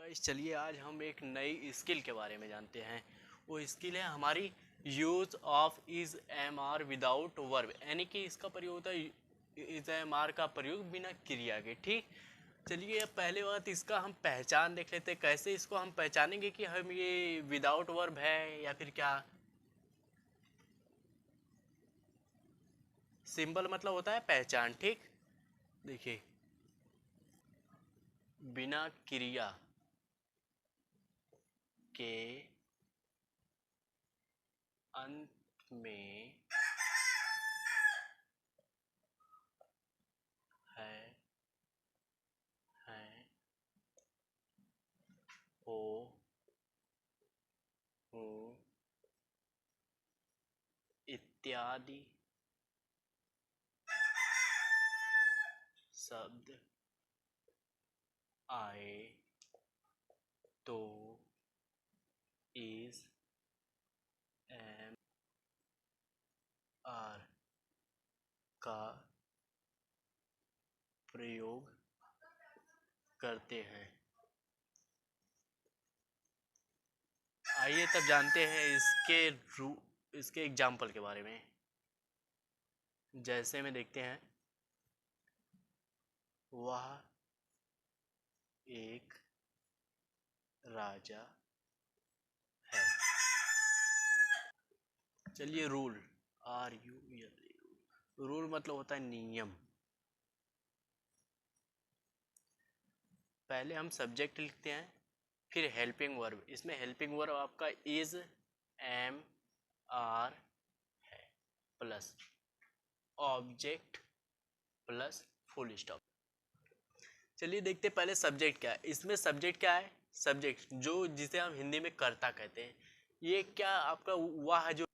Guys चलिए आज हम एक नई स्किल के बारे में जानते हैं। वो स्किल है हमारी use of is am are without verb, यानी कि इसका प्रयोग होता है इज एम आर का प्रयोग बिना क्रिया के। ठीक, चलिए अब पहले बात इसका हम पहचान देख लेते हैं। कैसे इसको हम पहचानेंगे कि हम ये विदाउट वर्ब है या फिर क्या। सिंबल मतलब होता है पहचान। ठीक, देखिए बिना क्रिया के अंत में है, हो, हूँ इत्यादि शब्द आए तो इज एम आर का प्रयोग करते हैं। आइए तब जानते हैं इसके एग्जाम्पल के बारे में। जैसे में देखते हैं, वह एक राजा है। चलिए rule, R U L, rule मतलब होता है नियम। पहले हम सब्जेक्ट लिखते हैं, फिर हेल्पिंग वर्ब। इसमें हेल्पिंग वर्ब आपका इज एम आर है, plus object plus full stop. चलिए देखते हैं पहले सब्जेक्ट क्या है। इसमें सब्जेक्ट क्या है? सब्जेक्ट जो जिसे हम हिंदी में कर्ता कहते हैं। ये क्या आपका वह जो,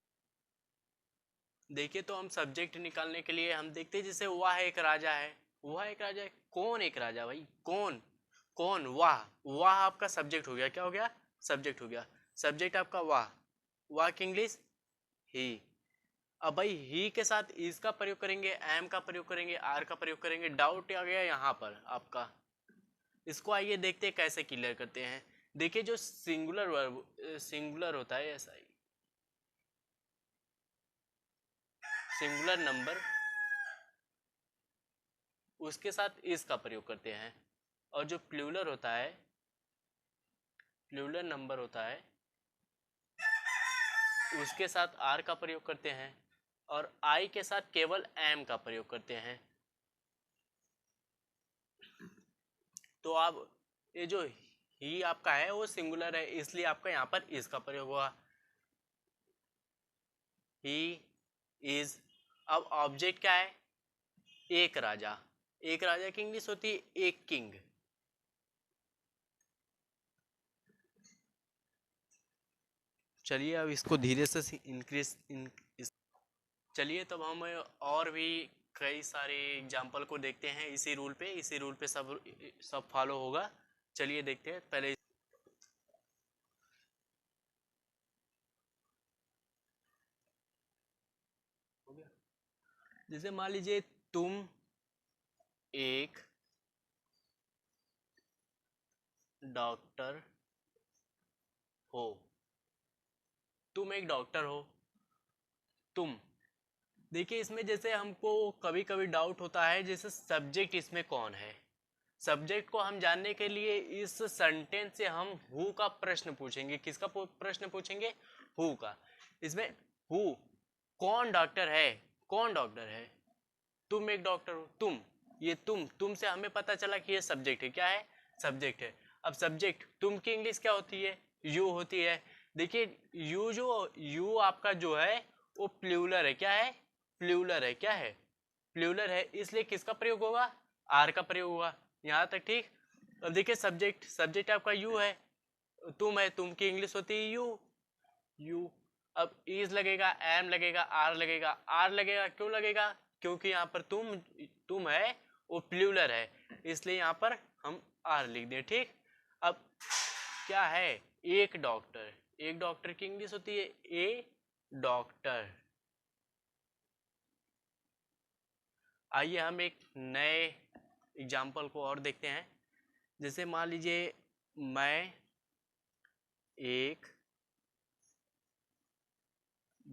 देखिए तो हम सब्जेक्ट निकालने के लिए हम देखते हैं जैसे वह एक राजा है। वह एक राजा है, कौन एक राजा भाई? कौन कौन? वाह आपका सब्जेक्ट हो गया। क्या हो गया? सब्जेक्ट हो गया। सब्जेक्ट आपका वाह की इंग्लिश ही। अब भाई ही के साथ इज का प्रयोग करेंगे, एम का प्रयोग करेंगे, आर का प्रयोग करेंगे। डाउट आ गया यहाँ पर आपका। इसको आइए देखते हैं कैसे क्लियर करते हैं। देखिए जो सिंगुलर वर्ब सिंगुलर होता है, ऐसा ही सिंगुलर नंबर, उसके साथ इस का प्रयोग करते हैं। और जो प्लूरल होता है, प्लूरल नंबर होता है, उसके साथ आर का प्रयोग करते हैं। और आई के साथ केवल एम का प्रयोग करते हैं। तो आप ये जो ही आपका है वो सिंगुलर है, इसलिए आपका यहाँ पर इस का प्रयोग हुआ, ही इज। अब ऑब्जेक्ट क्या है? एक राजा। एक राजा की इंग्लिश होती है एक किंग। चलिए अब इसको धीरे से इंक्रीज चलिए तब हम और भी कई सारे एग्जाम्पल को देखते हैं इसी रूल पे सब फॉलो होगा। चलिए देखते हैं पहले। हो गया। जैसे मान लीजिए तुम एक डॉक्टर हो। तुम एक डॉक्टर हो। तुम, देखिए इसमें जैसे हमको कभी कभी डाउट होता है जैसे सब्जेक्ट इसमें कौन है। सब्जेक्ट को हम जानने के लिए इस सेंटेंस से हम हु का प्रश्न पूछेंगे। किसका प्रश्न पूछेंगे? हु का। इसमें हु, कौन डॉक्टर है? कौन डॉक्टर है? तुम एक डॉक्टर हो। ये तुम से हमें पता चला कि ये सब्जेक्ट है। क्या है? सब्जेक्ट है। अब सब्जेक्ट तुम की इंग्लिश क्या होती है? यू होती है। देखिए यू आपका जो है वो प्लूरल है। क्या है? प्लूरल है। क्या है? प्लूरल है, इसलिए किसका प्रयोग होगा? आर का प्रयोग होगा। यहाँ तक ठीक। अब देखिए सब्जेक्ट आपका यू है, तुम है, तुम की इंग्लिश होती है यू। अब इज लगेगा, एम लगेगा, आर लगेगा। आर लगेगा क्यों लगेगा? क्योंकि यहाँ पर तुम है वो प्लूरल है, इसलिए यहाँ पर हम आर लिख दें। ठीक। अब क्या है? एक डॉक्टर। एक डॉक्टर की इंग्लिश होती है ए डॉक्टर। आइए हम एक नए एग्जाम्पल को और देखते हैं। जैसे मान लीजिए मैं एक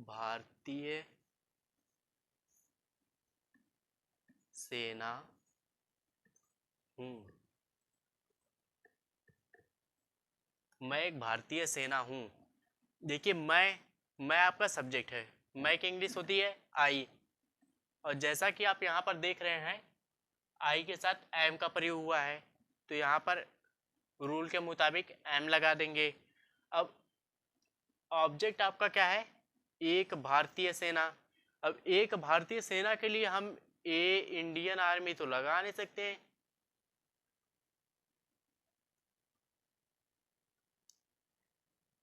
भारतीय सेना हूँ। मैं एक भारतीय सेना हूँ। देखिए, मैं आपका सब्जेक्ट है। मैं की इंग्लिश होती है आई, और जैसा कि आप यहाँ पर देख रहे हैं आई के साथ एम का प्रयोग हुआ है, तो यहाँ पर रूल के मुताबिक एम लगा देंगे। अब ऑब्जेक्ट आपका क्या है? एक भारतीय सेना। अब एक भारतीय सेना के लिए हम ए इंडियन आर्मी तो लगा नहीं सकते।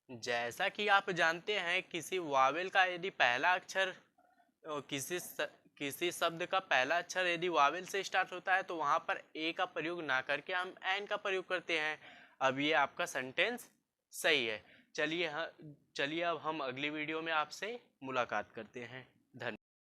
जैसा कि आप जानते हैं, किसी वावेल का यदि पहला अक्षर किसी शब्द का पहला अक्षर यदि वावेल से स्टार्ट होता है तो वहां पर ए का प्रयोग ना करके हम एन का प्रयोग करते हैं। अब ये आपका सेंटेंस सही है। चलिए अब हम अगली वीडियो में आपसे मुलाकात करते हैं।